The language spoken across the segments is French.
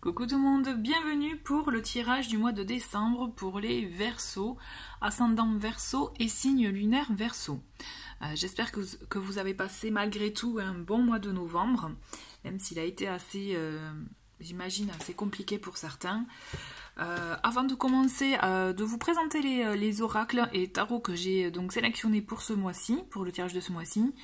Coucou tout le monde, bienvenue pour le tirage du mois de décembre pour les Verseaux, ascendant Verseau et signe lunaire Verseau. J'espère que vous avez passé malgré tout un bon mois de novembre, même s'il a été assez, j'imagine, assez compliqué pour certains. Avant de commencer, de vous présenter les oracles et tarots que j'ai donc sélectionnés pour ce mois-ci, pour le tirage de ce mois-ci,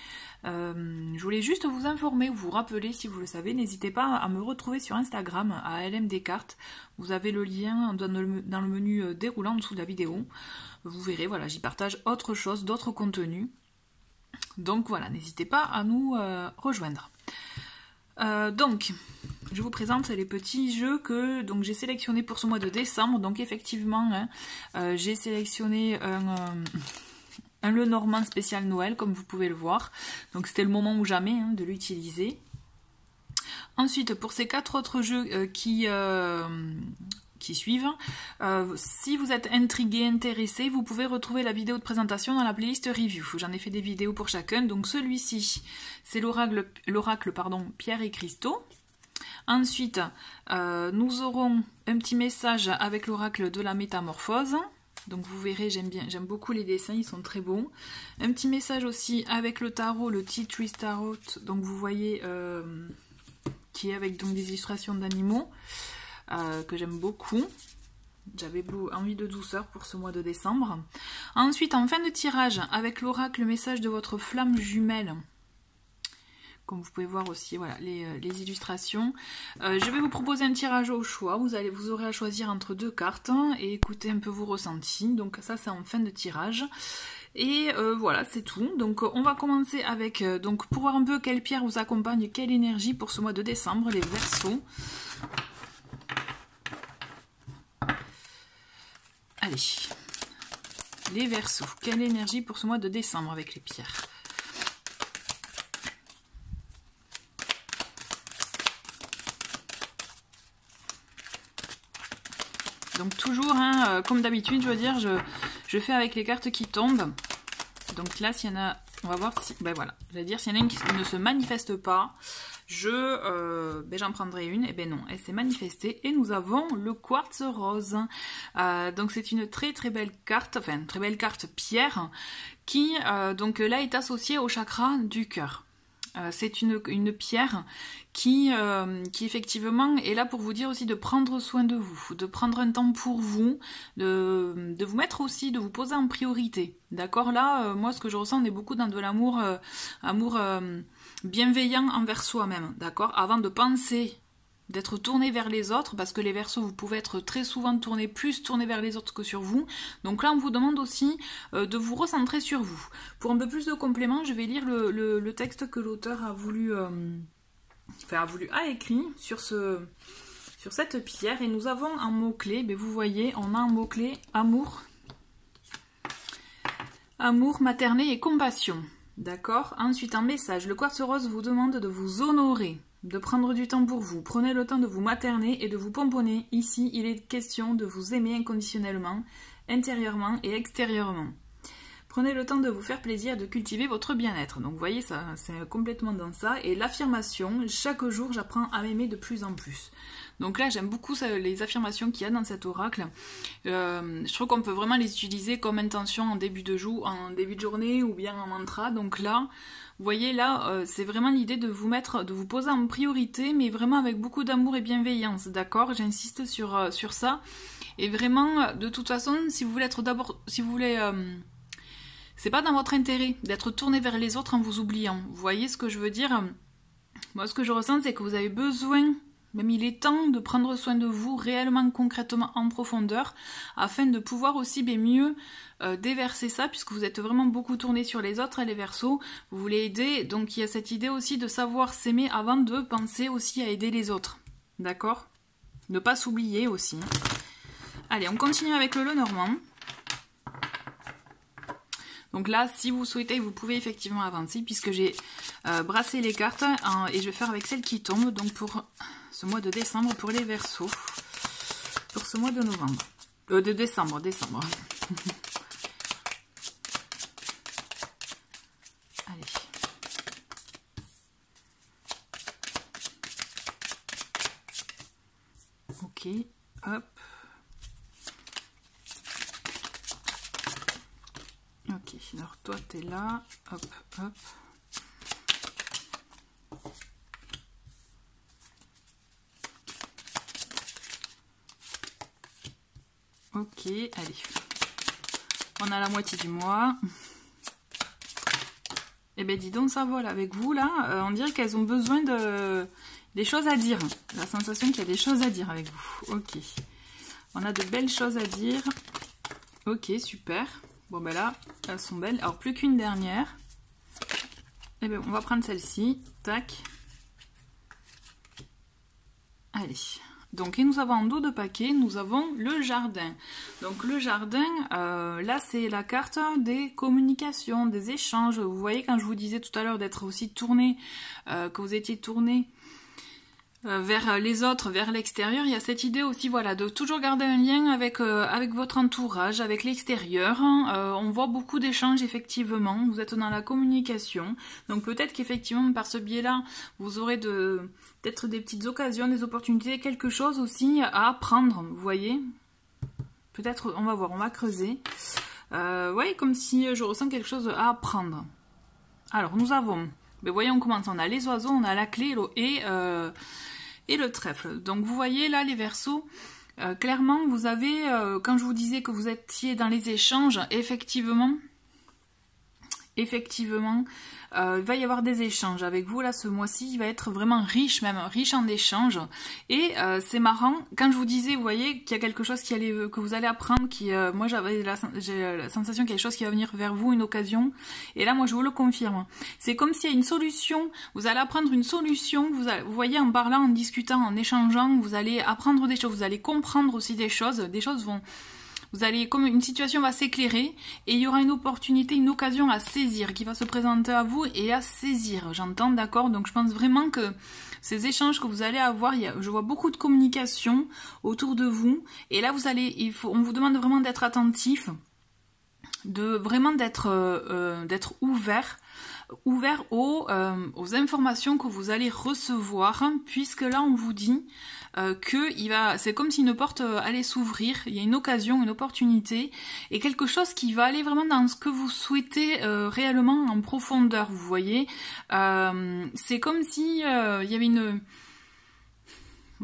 je voulais juste vous informer ou vous rappeler, si vous le savez, n'hésitez pas à me retrouver sur Instagram, à LM Descartes. Vous avez le lien dans le menu déroulant en dessous de la vidéo. Vous verrez, voilà, j'y partage autre chose, d'autres contenus. Donc voilà, n'hésitez pas à nous rejoindre. Donc, je vous présente les petits jeux que j'ai sélectionnés pour ce mois de décembre. Donc effectivement, j'ai sélectionné un Lenormand spécial Noël, comme vous pouvez le voir. Donc c'était le moment ou jamais de l'utiliser. Ensuite, pour ces 4 autres jeux qui suivent, si vous êtes intrigué, intéressé, vous pouvez retrouver la vidéo de présentation dans la playlist review. J'en ai fait des vidéos pour chacun. Donc celui-ci, c'est l'oracle Pierre et Cristaux. Ensuite, nous aurons un petit message avec l'oracle de la métamorphose. Donc vous verrez, j'aime beaucoup les dessins, ils sont très beaux. Un petit message aussi avec le tarot, le Tea Tree Tarot. Donc vous voyez, qui est avec donc des illustrations d'animaux, que j'aime beaucoup. J'avais envie de douceur pour ce mois de décembre. Ensuite, en fin de tirage, avec l'oracle, le message de votre flamme jumelle. Comme vous pouvez voir aussi, voilà, les illustrations. Je vais vous proposer un tirage au choix. Vous aurez à choisir entre 2 cartes et écouter un peu vos ressentis. Donc ça, c'est en fin de tirage. Et voilà, c'est tout. Donc on va commencer avec, pour voir un peu quelle pierre vous accompagne, quelle énergie pour ce mois de décembre, les Verseaux. Allez, les Verseaux, quelle énergie pour ce mois de décembre avec les pierres? Donc toujours, comme d'habitude, je veux dire, je fais avec les cartes qui tombent. Donc là, s'il y en a, on va voir si, ben voilà, je vais dire, s'il y en a une qui ne se manifeste pas, j'en prendrai une. Et ben non, elle s'est manifestée et nous avons le quartz rose. Donc c'est une très très belle carte, enfin une très belle carte pierre qui donc là est associée au chakra du cœur. C'est une pierre qui effectivement est là pour vous dire aussi de prendre soin de vous, de prendre un temps pour vous, de vous mettre aussi, de vous poser en priorité. D'accord? Là, moi, ce que je ressens, on est beaucoup dans de l'amour bienveillant envers soi-même. D'accord? Avant de penser d'être tourné vers les autres, parce que les Verseaux, vous pouvez être très souvent plus tourné vers les autres que sur vous. Donc là, on vous demande aussi de vous recentrer sur vous. Pour un peu plus de compléments, je vais lire le texte que l'auteur a écrit sur cette pierre. Et nous avons un mot-clé, ben vous voyez, on a un mot-clé amour, materné et compassion. D'accord? Ensuite, un message. Le quartz rose vous demande de vous honorer, de prendre du temps pour vous. Prenez le temps de vous materner et de vous pomponner. Ici, il est question de vous aimer inconditionnellement, intérieurement et extérieurement. Prenez le temps de vous faire plaisir et de cultiver votre bien-être. Donc vous voyez, ça, c'est complètement dans ça. Et l'affirmation, chaque jour, j'apprends à m'aimer de plus en plus. Donc là, j'aime beaucoup les affirmations qu'il y a dans cet oracle. Je trouve qu'on peut vraiment les utiliser comme intention en début de journée ou bien en mantra. Donc là, vous voyez, là, c'est vraiment l'idée de vous poser en priorité, mais vraiment avec beaucoup d'amour et bienveillance. D'accord? J'insiste sur ça. Et vraiment, de toute façon, si vous voulez c'est pas dans votre intérêt d'être tourné vers les autres en vous oubliant. Vous voyez ce que je veux dire? Moi, ce que je ressens, c'est que vous avez besoin, même il est temps de prendre soin de vous réellement, concrètement, en profondeur, afin de pouvoir aussi mieux déverser ça, puisque vous êtes vraiment beaucoup tourné sur les autres, les Verseaux. Vous voulez aider, donc il y a cette idée aussi de savoir s'aimer avant de penser aussi à aider les autres. D'accord? Ne pas s'oublier aussi. Allez, on continue avec le Lenormand. Donc là, si vous souhaitez, vous pouvez effectivement avancer puisque j'ai brassé les cartes et je vais faire avec celles qui tombent. Donc pour ce mois de décembre, pour les Verseaux, pour ce mois de novembre, de décembre. Allez. Ok, hop. Ok, alors toi t'es là, hop, hop. Ok, allez. On a la moitié du mois. Eh ben dis donc, ça vole avec vous là. On dirait qu'elles ont besoin des choses à dire. La sensation qu'il y a des choses à dire avec vous. Ok. On a de belles choses à dire. Ok, super. Bon ben là, elles sont belles. Alors plus qu'une dernière. Eh ben on va prendre celle-ci. Tac. Allez. Donc, et nous avons en dos de paquet, nous avons le jardin. Donc, le jardin, là, c'est la carte des communications, des échanges. Vous voyez, quand je vous disais tout à l'heure d'être aussi tourné, que vous étiez tourné vers les autres, vers l'extérieur, il y a cette idée aussi, voilà, de toujours garder un lien avec, avec votre entourage, avec l'extérieur. On voit beaucoup d'échanges, effectivement. Vous êtes dans la communication. Donc, peut-être qu'effectivement, par ce biais-là, vous aurez peut-être des petites occasions, des opportunités, quelque chose aussi à apprendre, vous voyez. Peut-être, on va voir, on va creuser. Ouais, comme si je ressens quelque chose à apprendre. Alors, nous avons, ben voyons, on commence. On a les oiseaux, on a la clé et le trèfle. Donc, vous voyez là, les Verseaux, clairement, vous avez, quand je vous disais que vous étiez dans les échanges, effectivement, il va y avoir des échanges avec vous là ce mois-ci, il va être vraiment riche, même riche en échanges. Et c'est marrant, quand je vous disais, vous voyez qu'il y a quelque chose que vous allez apprendre, moi j'ai la sensation qu'il y a quelque chose qui va venir vers vous, une occasion. Et là moi je vous le confirme. C'est comme s'il y a une solution, vous allez apprendre une solution, vous voyez, en parlant, en discutant, en échangeant, vous allez apprendre des choses, vous allez comprendre aussi des choses vont... Vous allez, comme une situation va s'éclairer et il y aura une opportunité, une occasion à saisir qui va se présenter à vous et à saisir. J'entends, d'accord? Donc je pense vraiment que ces échanges que vous allez avoir, je vois beaucoup de communication autour de vous. Et là, on vous demande vraiment d'être attentif, d'être ouvert aux informations que vous allez recevoir, puisque là on vous dit c'est comme si une porte allait s'ouvrir, il y a une occasion, une opportunité, et quelque chose qui va aller vraiment dans ce que vous souhaitez réellement en profondeur, vous voyez. C'est comme si il y avait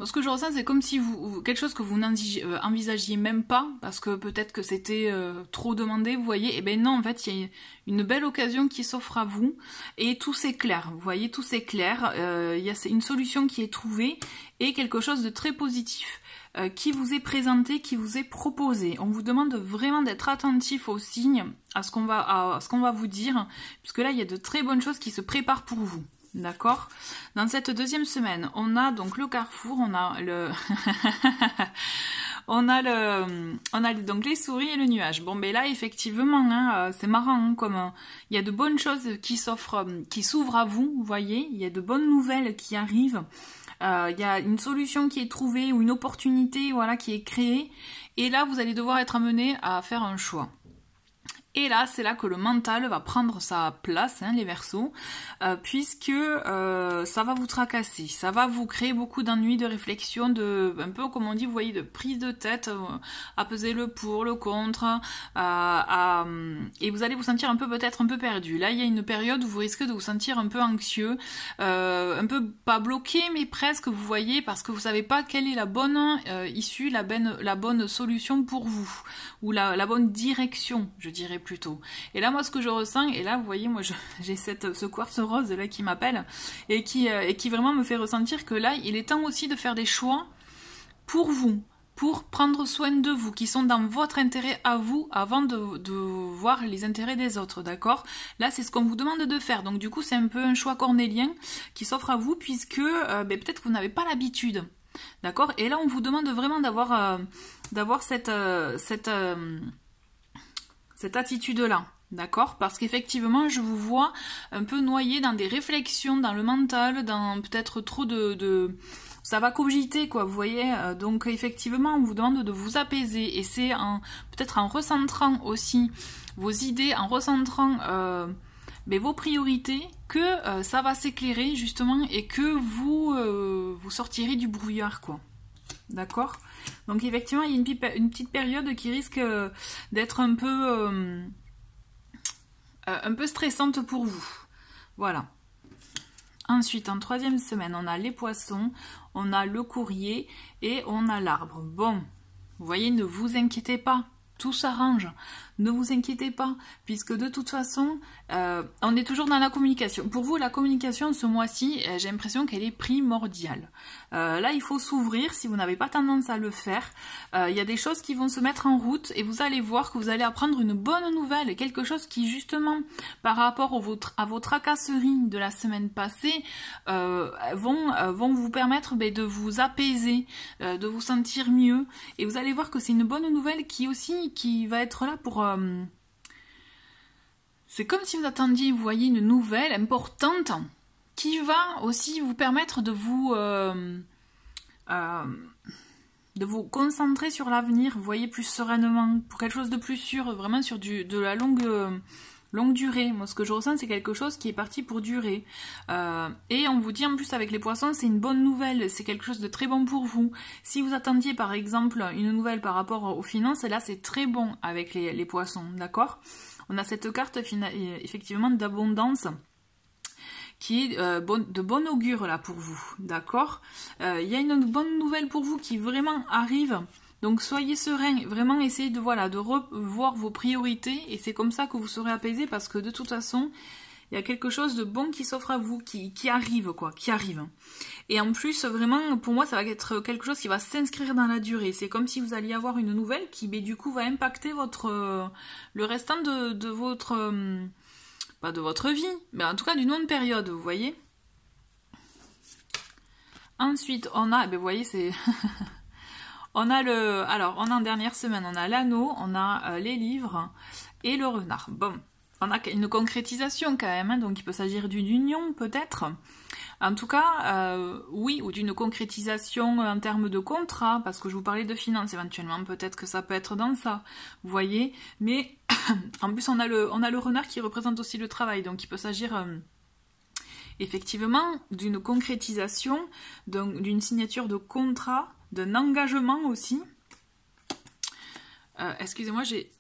ce que je ressens, c'est comme si quelque chose que vous n'envisagiez même pas, parce que peut-être que c'était trop demandé, vous voyez. Et ben non, en fait, il y a une belle occasion qui s'offre à vous, et tout s'éclaire, vous voyez, tout s'éclaire. Il y a une solution qui est trouvée, et quelque chose de très positif qui vous est présenté, qui vous est proposé. On vous demande vraiment d'être attentif aux signes, à ce qu'on va vous dire, puisque là, il y a de très bonnes choses qui se préparent pour vous. D'accord. Dans cette deuxième semaine, on a donc le carrefour, on a donc les souris et le nuage. Bon, ben là, effectivement, hein, c'est marrant, hein, comme il y a de bonnes choses qui s'ouvrent à vous, vous voyez, il y a de bonnes nouvelles qui arrivent. Il y a une solution qui est trouvée ou une opportunité, voilà, qui est créée. Et là, vous allez devoir être amené à faire un choix. Et là, c'est là que le mental va prendre sa place, hein, les Verseaux, puisque ça va vous tracasser, ça va vous créer beaucoup d'ennuis, de réflexion, un peu comme on dit, vous voyez, de prise de tête, à peser le pour, le contre, et vous allez vous sentir peut-être un peu perdu. Là, il y a une période où vous risquez de vous sentir un peu anxieux, un peu pas bloqué, mais presque, vous voyez, parce que vous savez pas quelle est la bonne issue, la bonne solution pour vous, ou la bonne direction, je dirais plutôt. Et là, moi, ce que je ressens, et là, vous voyez, moi, j'ai ce quartz rose là qui m'appelle et qui vraiment me fait ressentir que là, il est temps aussi de faire des choix pour vous, pour prendre soin de vous, qui sont dans votre intérêt à vous, avant de voir les intérêts des autres, d'accord? Là, c'est ce qu'on vous demande de faire. Donc, du coup, c'est un peu un choix cornélien qui s'offre à vous, puisque peut-être que vous n'avez pas l'habitude. D'accord? Et là, on vous demande vraiment d'avoir cette attitude-là, d'accord? Parce qu'effectivement, je vous vois un peu noyé dans des réflexions, dans le mental, dans peut-être trop ça va cogiter, quoi, vous voyez? Donc, effectivement, on vous demande de vous apaiser, et c'est peut-être en recentrant aussi vos idées, en recentrant vos priorités, que ça va s'éclairer, justement, et que vous sortirez du brouillard, quoi. d'accord? Donc effectivement, il y a une petite période qui risque d'être un peu stressante pour vous. Voilà. Ensuite, en troisième semaine, on a les poissons, on a le courrier et on a l'arbre. Bon, vous voyez, ne vous inquiétez pas. Tout s'arrange, ne vous inquiétez pas, puisque de toute façon, on est toujours dans la communication. Pour vous, la communication ce mois-ci, j'ai l'impression qu'elle est primordiale. Là, il faut s'ouvrir, si vous n'avez pas tendance à le faire. Il y a des choses qui vont se mettre en route et vous allez voir que vous allez apprendre une bonne nouvelle, quelque chose qui justement, par rapport à vos tracasseries de la semaine passée, vont vous permettre de vous apaiser, de vous sentir mieux. Et vous allez voir que c'est une bonne nouvelle qui va être là pour... c'est comme si vous attendiez, vous voyez, une nouvelle importante qui va aussi vous permettre de vous concentrer sur l'avenir, vous voyez, plus sereinement, pour quelque chose de plus sûr, vraiment sur de la longue durée. Moi, ce que je ressens, c'est quelque chose qui est parti pour durer. Et on vous dit, en plus, avec les poissons, c'est une bonne nouvelle, c'est quelque chose de très bon pour vous. Si vous attendiez, par exemple, une nouvelle par rapport aux finances, là, c'est très bon avec les poissons, d'accord? On a cette carte, effectivement, d'abondance qui est de bon augure, là, pour vous, d'accord? Il y a une bonne nouvelle pour vous qui vraiment arrive. Donc soyez serein, vraiment essayez de revoir vos priorités et c'est comme ça que vous serez apaisé parce que de toute façon, il y a quelque chose de bon qui s'offre à vous, qui arrive quoi, qui arrive. Et en plus, vraiment, pour moi, ça va être quelque chose qui va s'inscrire dans la durée. C'est comme si vous alliez avoir une nouvelle qui, du coup, va impacter le restant de votre... pas de votre vie, mais en tout cas d'une longue période, vous voyez. Ensuite, on a... vous voyez, c'est... On a en dernière semaine, on a l'anneau, on a les livres et le renard. Bon, on a une concrétisation quand même, hein, donc il peut s'agir d'une union peut-être. En tout cas, oui, ou d'une concrétisation en termes de contrat, parce que je vous parlais de finances éventuellement, peut-être que ça peut être dans ça, vous voyez. Mais en plus, on a le renard qui représente aussi le travail, donc il peut s'agir... effectivement, d'une concrétisation, d'une signature de contrat, d'un engagement aussi. Excusez-moi, j'ai...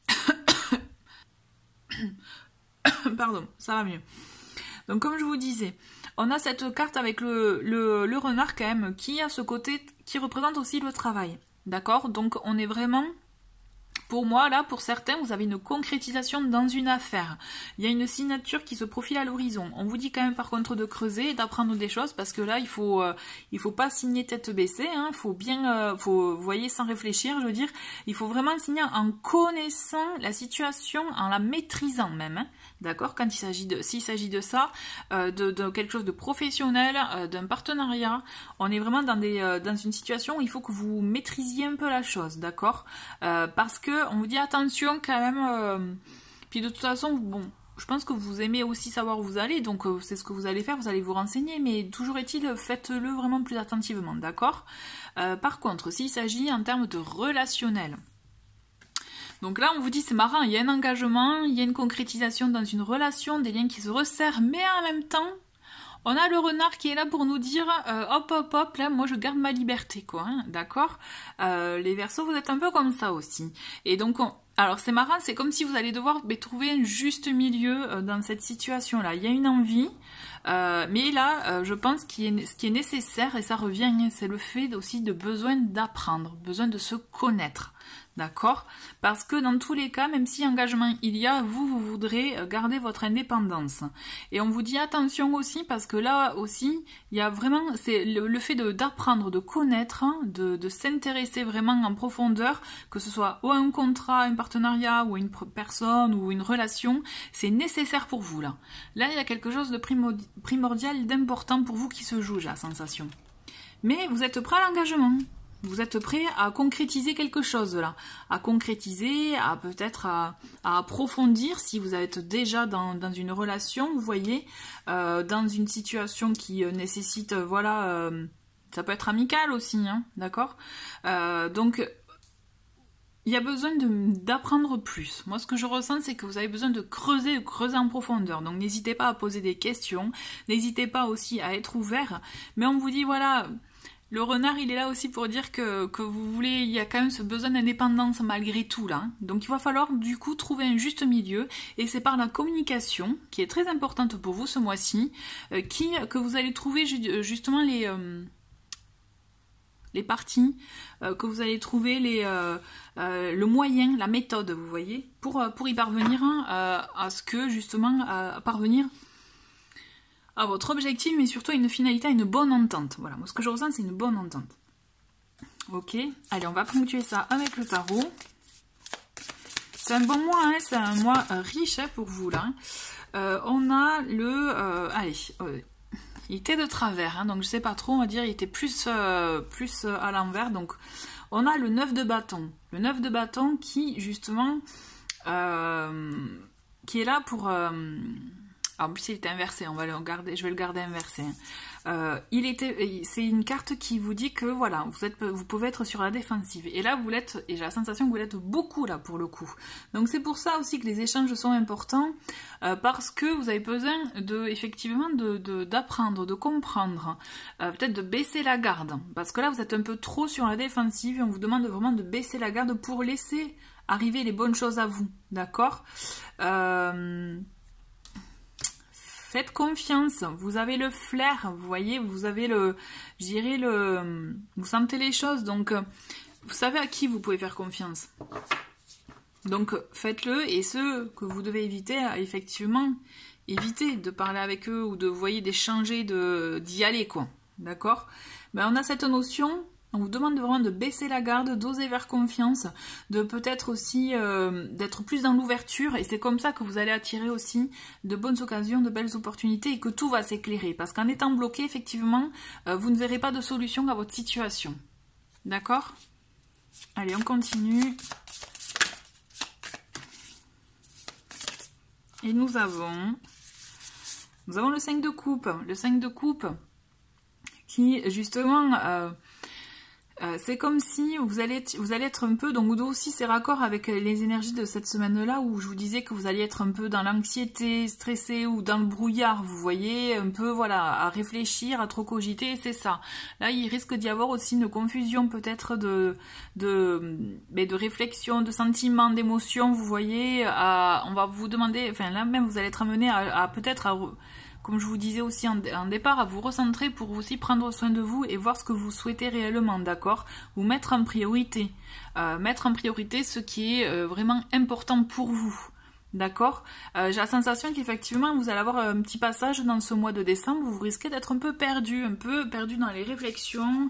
Pardon, ça va mieux. Donc comme je vous disais, on a cette carte avec le renard quand même, qui a ce côté, qui représente aussi le travail. D'accord? Donc on est vraiment... Pour moi, là, pour certains, vous avez une concrétisation dans une affaire. Il y a une signature qui se profile à l'horizon. On vous dit quand même par contre de creuser et d'apprendre des choses parce que là, il faut pas signer tête baissée. Hein, faut bien, vous voyez, sans réfléchir, je veux dire, il faut vraiment signer en connaissant la situation, en la maîtrisant même. Hein, d'accord? Quand s'il s'agit de ça, de quelque chose de professionnel, d'un partenariat, on est vraiment dans une situation où il faut que vous maîtrisiez un peu la chose, d'accord? Parce que on vous dit attention quand même, puis de toute façon, bon, je pense que vous aimez aussi savoir où vous allez, donc c'est ce que vous allez faire, vous allez vous renseigner, mais toujours est-il, faites-le vraiment plus attentivement, d'accord? Par contre, s'il s'agit en termes de relationnel, donc là on vous dit c'est marrant, il y a un engagement, il y a une concrétisation dans une relation, des liens qui se resserrent, mais en même temps, on a le renard qui est là pour nous dire hop hop hop, là moi je garde ma liberté quoi, hein, d'accord? Les Verseaux, vous êtes un peu comme ça aussi. Et donc alors c'est marrant, c'est comme si vous allez devoir trouver un juste milieu dans cette situation là. Il y a une envie, mais là je pense ce qui est nécessaire, et ça revient, c'est le fait aussi de besoin d'apprendre, besoin de se connaître. D'accord? Parce que dans tous les cas, même si engagement il y a, vous voudrez garder votre indépendance. Et on vous dit attention aussi, parce que là aussi, il y a vraiment, c'est le fait d'apprendre, de connaître, hein, de s'intéresser vraiment en profondeur, que ce soit ou un contrat, un partenariat, ou une personne, ou une relation, c'est nécessaire pour vous là. Là, il y a quelque chose de primordial, d'important pour vous qui se joue, j'ai la sensation. Mais vous êtes prêt à l'engagement. Vous êtes prêt à concrétiser quelque chose là, à concrétiser, à peut-être à approfondir si vous êtes déjà dans une relation, vous voyez, dans une situation qui nécessite, voilà, ça peut être amical aussi, hein, d'accord? Donc, il y a besoin d'apprendre plus. Moi, ce que je ressens, c'est que vous avez besoin de creuser en profondeur. Donc, n'hésitez pas à poser des questions, n'hésitez pas aussi à être ouvert, mais on vous dit, voilà... Le renard, il est là aussi pour dire que vous voulez, il y a quand même ce besoin d'indépendance malgré tout là. Donc il va falloir du coup trouver un juste milieu et c'est par la communication qui est très importante pour vous ce mois-ci que vous allez trouver justement les parties, que vous allez trouver le moyen, la méthode, vous voyez, pour y parvenir à ce que justement à parvenir à votre objectif, mais surtout à une finalité, à une bonne entente. Voilà, moi ce que je ressens, c'est une bonne entente. Ok, allez, on va ponctuer ça avec le tarot. C'est un bon mois, hein, c'est un mois riche hein, pour vous, là. On a il était de travers, hein, donc je sais pas trop, on va dire, il était plus à l'envers, donc on a le 9 de bâton. Le 9 de bâton qui, justement, qui est là pour... en plus, il était inversé, je vais le garder inversé. C'est une carte qui vous dit que voilà, vous pouvez être sur la défensive. Et là, et j'ai la sensation que vous l'êtes beaucoup là pour le coup. Donc c'est pour ça aussi que les échanges sont importants, parce que vous avez besoin effectivement d'apprendre, de comprendre, peut-être de baisser la garde. Parce que là, vous êtes un peu trop sur la défensive et on vous demande vraiment de baisser la garde pour laisser arriver les bonnes choses à vous. D'accord ? Faites confiance, vous avez le flair, vous voyez, vous avez vous sentez les choses, donc vous savez à qui vous pouvez faire confiance. Donc faites-le, et ceux que vous devez éviter, effectivement, évitez de parler avec eux ou d'échanger, d'y aller, quoi. D'accord ? Mais on a cette notion. On vous demande vraiment de baisser la garde, d'oser faire confiance, de peut-être aussi d'être plus dans l'ouverture, et c'est comme ça que vous allez attirer aussi de bonnes occasions, de belles opportunités, et que tout va s'éclairer. Parce qu'en étant bloqué, effectivement, vous ne verrez pas de solution à votre situation. D'accord ? Allez, on continue. Et nous avons le 5 de coupe. Le 5 de coupe qui, justement... c'est comme si vous allez être un peu, donc aussi c'est raccord avec les énergies de cette semaine-là où je vous disais que vous alliez être un peu dans l'anxiété, stressé ou dans le brouillard, vous voyez, un peu voilà, à réfléchir, à trop cogiter, c'est ça. Là, il risque d'y avoir aussi une confusion peut-être de réflexion, de sentiments, d'émotions, vous voyez, on va vous demander, enfin là même vous allez être amené à peut-être comme je vous disais aussi en départ, à vous recentrer pour aussi prendre soin de vous et voir ce que vous souhaitez réellement, d'accord ? Vous mettre en priorité. Mettre en priorité ce qui est vraiment important pour vous. D'accord ? J'ai la sensation qu'effectivement, vous allez avoir un petit passage dans ce mois de décembre où vous risquez d'être un peu perdu dans les réflexions,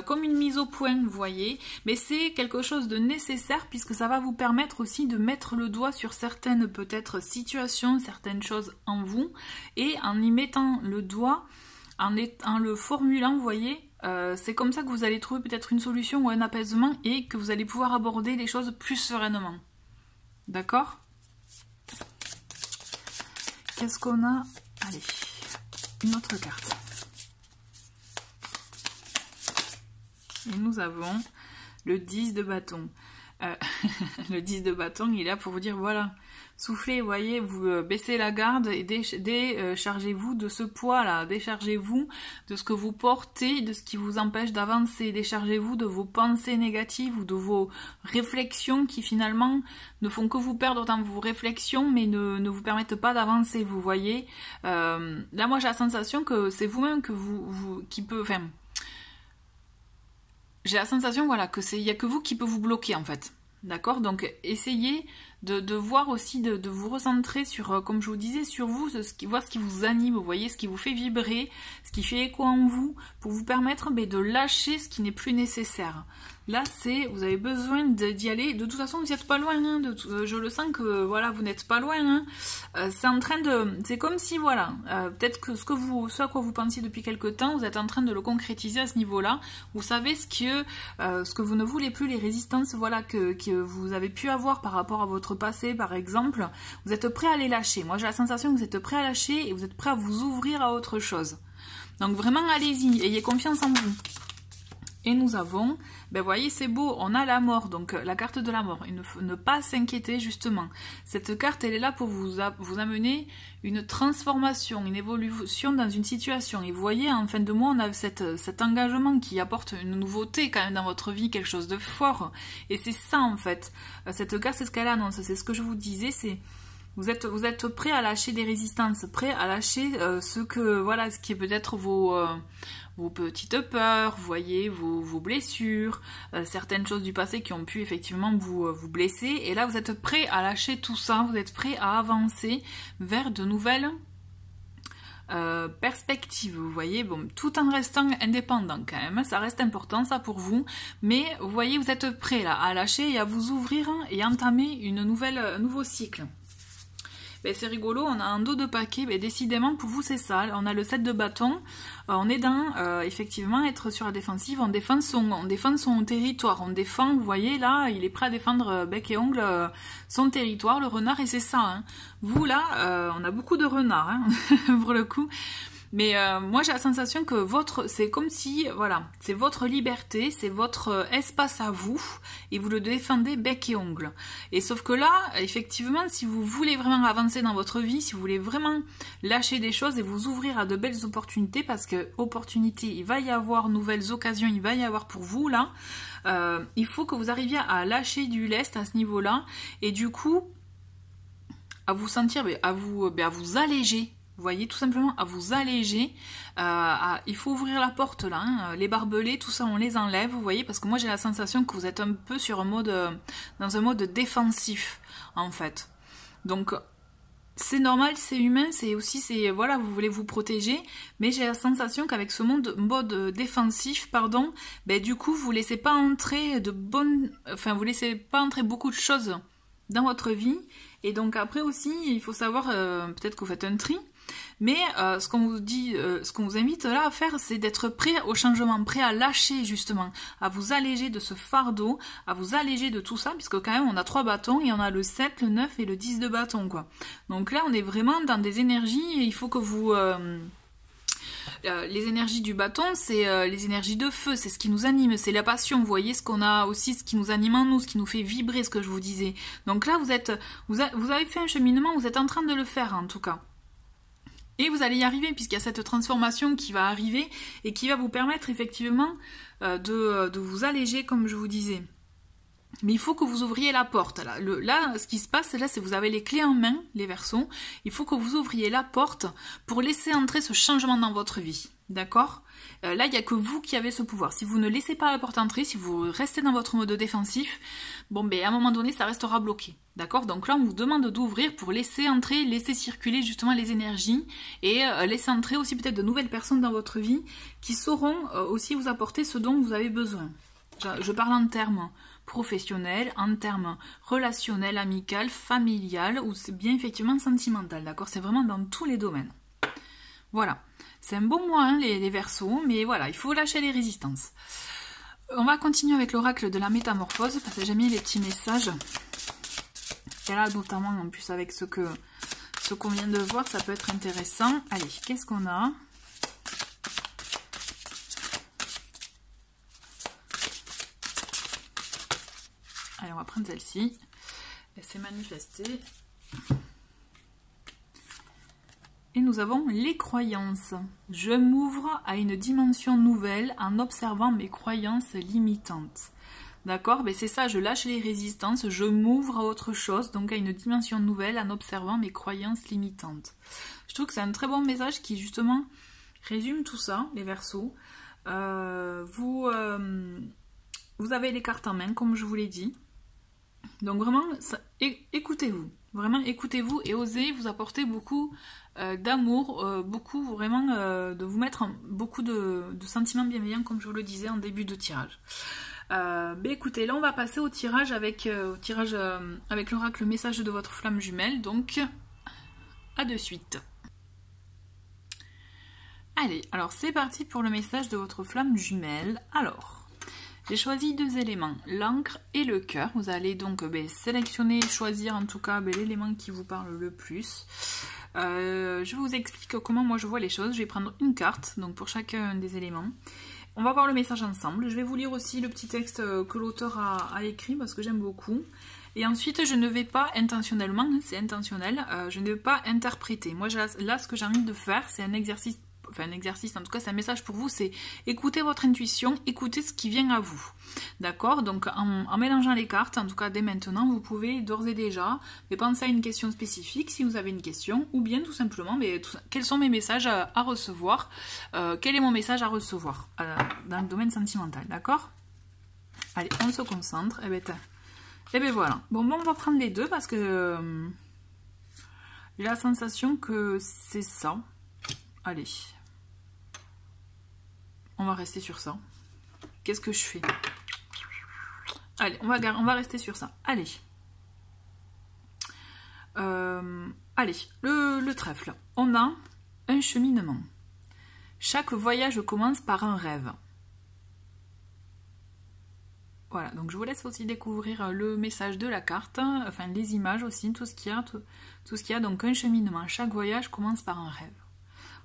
comme une mise au point, vous voyez. Mais c'est quelque chose de nécessaire puisque ça va vous permettre aussi de mettre le doigt sur certaines peut-être situations, certaines choses en vous, et en y mettant le doigt, en le formulant, vous voyez, c'est comme ça que vous allez trouver peut-être une solution ou un apaisement et que vous allez pouvoir aborder les choses plus sereinement. D'accord ? Qu'est-ce qu'on a? Allez, une autre carte. Et nous avons le 10 de bâton. Le 10 de bâton, il est là pour vous dire, voilà, soufflez, voyez, vous baissez la garde et déchargez-vous de ce poids-là, déchargez-vous de ce que vous portez, de ce qui vous empêche d'avancer, déchargez-vous de vos pensées négatives ou de vos réflexions qui finalement ne font que vous perdre dans vos réflexions mais ne vous permettent pas d'avancer, vous voyez. Là, moi, j'ai la sensation que c'est vous-même qui peut... Enfin, j'ai la sensation, voilà, il n'y a que vous qui peut vous bloquer, en fait. D'accord? Donc, essayez de voir aussi, de vous recentrer sur, comme je vous disais, sur vous, voir ce qui vous anime, vous voyez, ce qui vous fait vibrer, ce qui fait écho en vous, pour vous permettre de lâcher ce qui n'est plus nécessaire. Là, vous avez besoin d'y aller. De toute façon, vous n'êtes pas loin. Hein, je le sens que voilà, vous n'êtes pas loin. Hein. C'est comme si voilà, peut-être que ce à quoi vous pensiez depuis quelque temps, vous êtes en train de le concrétiser à ce niveau-là. Vous savez ce que vous ne voulez plus, les résistances, voilà, que vous avez pu avoir par rapport à votre passé, par exemple. Vous êtes prêt à les lâcher. Moi, j'ai la sensation que vous êtes prêt à lâcher et vous êtes prêt à vous ouvrir à autre chose. Donc vraiment, allez-y, ayez confiance en vous. Et nous avons, ben voyez c'est beau, on a la mort, donc la carte de la mort. Ne pas s'inquiéter justement. Cette carte elle est là pour vous amener une transformation, une évolution dans une situation. Et vous voyez en fin de mois on a cet engagement qui apporte une nouveauté quand même dans votre vie, quelque chose de fort. Et c'est ça en fait. Cette carte c'est ce qu'elle annonce, c'est ce que je vous disais, c'est... Vous êtes prêt à lâcher des résistances, prêt à lâcher ce qui est peut-être vos petites peurs, vous voyez, vos blessures, certaines choses du passé qui ont pu effectivement vous blesser. Et là, vous êtes prêt à lâcher tout ça, vous êtes prêt à avancer vers de nouvelles perspectives, vous voyez, bon, tout en restant indépendant quand même, ça reste important ça pour vous, mais vous voyez, vous êtes prêt là à lâcher et à vous ouvrir et entamer un nouveau cycle. Ben, c'est rigolo, on a un dos de paquet, ben, décidément pour vous c'est ça, on a le 7 de bâton, on est dans effectivement être sur la défensive, on défend son territoire, on défend, vous voyez là, il est prêt à défendre bec et ongle son territoire, le renard, et c'est ça, hein. Vous là, on a beaucoup de renards, hein, pour le coup. Mais moi j'ai la sensation que c'est comme si, voilà, c'est votre liberté, c'est votre espace à vous, et vous le défendez bec et ongle. Et sauf que là, effectivement, si vous voulez vraiment avancer dans votre vie, si vous voulez vraiment lâcher des choses et vous ouvrir à de belles opportunités, parce que opportunités, il va y avoir, nouvelles occasions, il va y avoir pour vous là, il faut que vous arriviez à lâcher du lest à ce niveau-là, et du coup, à vous sentir, à vous alléger. Vous voyez, tout simplement à vous alléger, il faut ouvrir la porte là, hein, les barbelés, tout ça on les enlève, vous voyez, parce que moi j'ai la sensation que vous êtes un peu sur dans un mode défensif en fait. Donc c'est normal, c'est humain, voilà, vous voulez vous protéger, mais j'ai la sensation qu'avec ce mode défensif, du coup vous laissez pas entrer vous laissez pas entrer beaucoup de choses dans votre vie, et donc après aussi il faut savoir, peut-être que vous faites un tri. Mais ce qu'on vous invite là à faire, c'est d'être prêt au changement, prêt à lâcher justement, à vous alléger de ce fardeau, à vous alléger de tout ça, puisque quand même on a 3 bâtons et on a le 7, le 9 et le 10 de bâton, quoi. Donc là on est vraiment dans des énergies, et il faut que vous... les énergies du bâton, c'est les énergies de feu, c'est ce qui nous anime, c'est la passion, vous voyez, ce qu'on a aussi, ce qui nous anime en nous, ce qui nous fait vibrer, ce que je vous disais. Donc là vous avez fait un cheminement, vous êtes en train de le faire en tout cas. Et vous allez y arriver, puisqu'il y a cette transformation qui va arriver et qui va vous permettre effectivement de vous alléger, comme je vous disais. Mais il faut que vous ouvriez la porte. Là, ce qui se passe, là, c'est que vous avez les clés en main, les Verseaux. Il faut que vous ouvriez la porte pour laisser entrer ce changement dans votre vie. D'accord ? Là, il n'y a que vous qui avez ce pouvoir. Si vous ne laissez pas la porte entrer, si vous restez dans votre mode défensif, à un moment donné, ça restera bloqué. D'accord ? Donc là, on vous demande d'ouvrir pour laisser entrer, laisser circuler justement les énergies et laisser entrer aussi peut-être de nouvelles personnes dans votre vie qui sauront aussi vous apporter ce dont vous avez besoin. Je parle en termes professionnels, en termes relationnels, amical, familial, ou c'est bien effectivement sentimental. D'accord ? C'est vraiment dans tous les domaines. Voilà. C'est un bon mois, hein, les Verseaux, mais voilà, il faut lâcher les résistances. On va continuer avec l'oracle de la métamorphose, parce que j'aime bien les petits messages. Et là, notamment, en plus, avec ce qu'on vient de voir, ça peut être intéressant. Allez, qu'est-ce qu'on a ? Allez, on va prendre celle-ci. Elle s'est manifestée. Et nous avons les croyances. Je m'ouvre à une dimension nouvelle en observant mes croyances limitantes. D'accord ? C'est ça, je lâche les résistances, je m'ouvre à autre chose, donc à une dimension nouvelle en observant mes croyances limitantes. Je trouve que c'est un très bon message qui justement résume tout ça, les Verseaux. Vous avez les cartes en main, comme je vous l'ai dit. Donc vraiment, écoutez-vous. Vraiment, écoutez-vous et osez vous apporter beaucoup d'amour, beaucoup vraiment de vous mettre beaucoup de sentiments bienveillants, comme je vous le disais en début de tirage. Écoutez, là on va passer au tirage avec l'oracle message de votre flamme jumelle, donc à de suite. Allez, alors c'est parti pour le message de votre flamme jumelle. Alors, j'ai choisi 2 éléments, l'encre et le cœur. Vous allez donc sélectionner, choisir en tout cas l'élément qui vous parle le plus. Je vous explique comment moi je vois les choses. Je vais prendre une carte donc pour chacun des éléments. on va voir le message ensemble. Je vais vous lire aussi le petit texte que l'auteur a écrit parce que j'aime beaucoup. Et ensuite, je ne vais pas intentionnellement, c'est intentionnel, je ne vais pas interpréter. Moi, là, ce que j'ai envie de faire, c'est un exercice, en tout cas, c'est un message pour vous, c'est écouter votre intuition, écouter ce qui vient à vous. D'accord? Donc, en mélangeant les cartes, en tout cas, dès maintenant, vous pouvez d'ores et déjà penser à une question spécifique, si vous avez une question, ou bien tout simplement, quels sont mes messages à recevoir, quel est mon message à recevoir dans le domaine sentimental, d'accord? Allez, on se concentre, et bien voilà. Bon, on va prendre les deux parce que j'ai la sensation que c'est ça. Allez. On va rester sur ça. Qu'est-ce que je fais? Allez, on va rester sur ça. Allez. Allez, le trèfle. On a un cheminement. Chaque voyage commence par un rêve. Voilà, donc je vous laisse aussi découvrir le message de la carte, enfin les images aussi, tout ce qu'il y a, donc un cheminement. Chaque voyage commence par un rêve.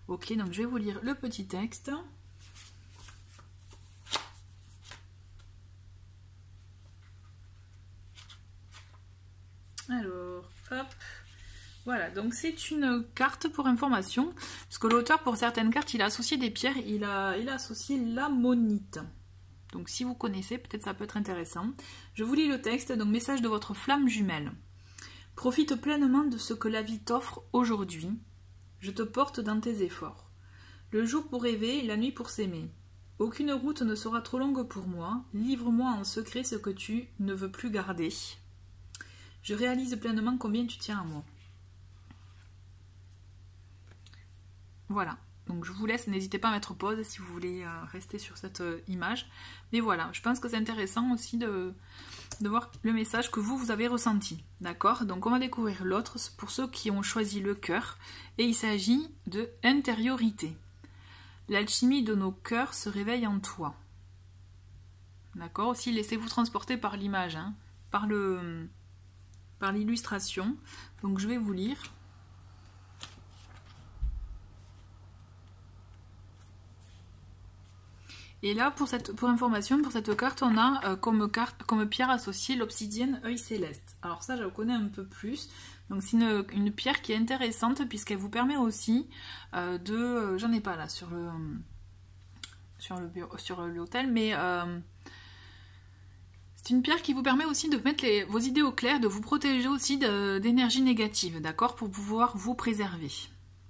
Ok, donc je vais vous lire le petit texte. Alors, hop. Voilà, donc c'est une carte pour information, parce que l'auteur, pour certaines cartes, il a associé des pierres, il a associé l'ammonite. Donc si vous connaissez, peut-être ça peut être intéressant. Je vous lis le texte, donc message de votre flamme jumelle. Profite pleinement de ce que la vie t'offre aujourd'hui. Je te porte dans tes efforts. Le jour pour rêver, la nuit pour s'aimer. Aucune route ne sera trop longue pour moi. Livre-moi en secret ce que tu ne veux plus garder. Je réalise pleinement combien tu tiens à moi. Voilà. Donc je vous laisse, n'hésitez pas à mettre pause si vous voulez rester sur cette image. Mais voilà, je pense que c'est intéressant aussi de voir le message que vous avez ressenti. D'accord? Donc on va découvrir l'autre pour ceux qui ont choisi le cœur. Et il s'agit de intériorité. L'alchimie de nos cœurs se réveille en toi. D'accord? Aussi, laissez-vous transporter par l'image, hein, par l'illustration. Donc je vais vous lire. Et là, pour information, pour cette carte, on a comme pierre associée l'obsidienne œil céleste. Alors ça, je la connais un peu plus. Donc c'est une pierre qui est intéressante puisqu'elle vous permet aussi j'en ai pas là sur l'hôtel, mais c'est une pierre qui vous permet aussi de mettre vos idées au clair, de vous protéger aussi d'énergie négative, d'accord, pour pouvoir vous préserver.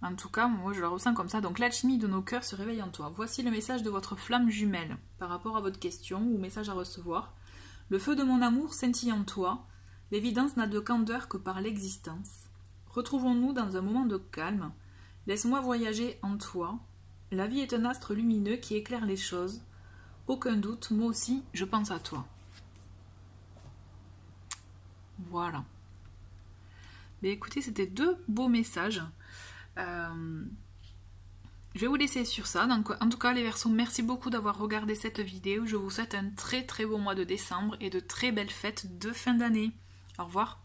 En tout cas, moi je la ressens comme ça. Donc l'alchimie de nos cœurs se réveille en toi. Voici le message de votre flamme jumelle par rapport à votre question ou message à recevoir. Le feu de mon amour scintille en toi. L'évidence n'a de candeur que par l'existence. Retrouvons-nous dans un moment de calme. Laisse-moi voyager en toi. La vie est un astre lumineux qui éclaire les choses. Aucun doute, moi aussi, je pense à toi. Voilà. Mais écoutez, c'était deux beaux messages. Je vais vous laisser sur ça. Donc, en tout cas, les Verseaux, merci beaucoup d'avoir regardé cette vidéo. Je vous souhaite un très très beau mois de décembre et de très belles fêtes de fin d'année. Au revoir.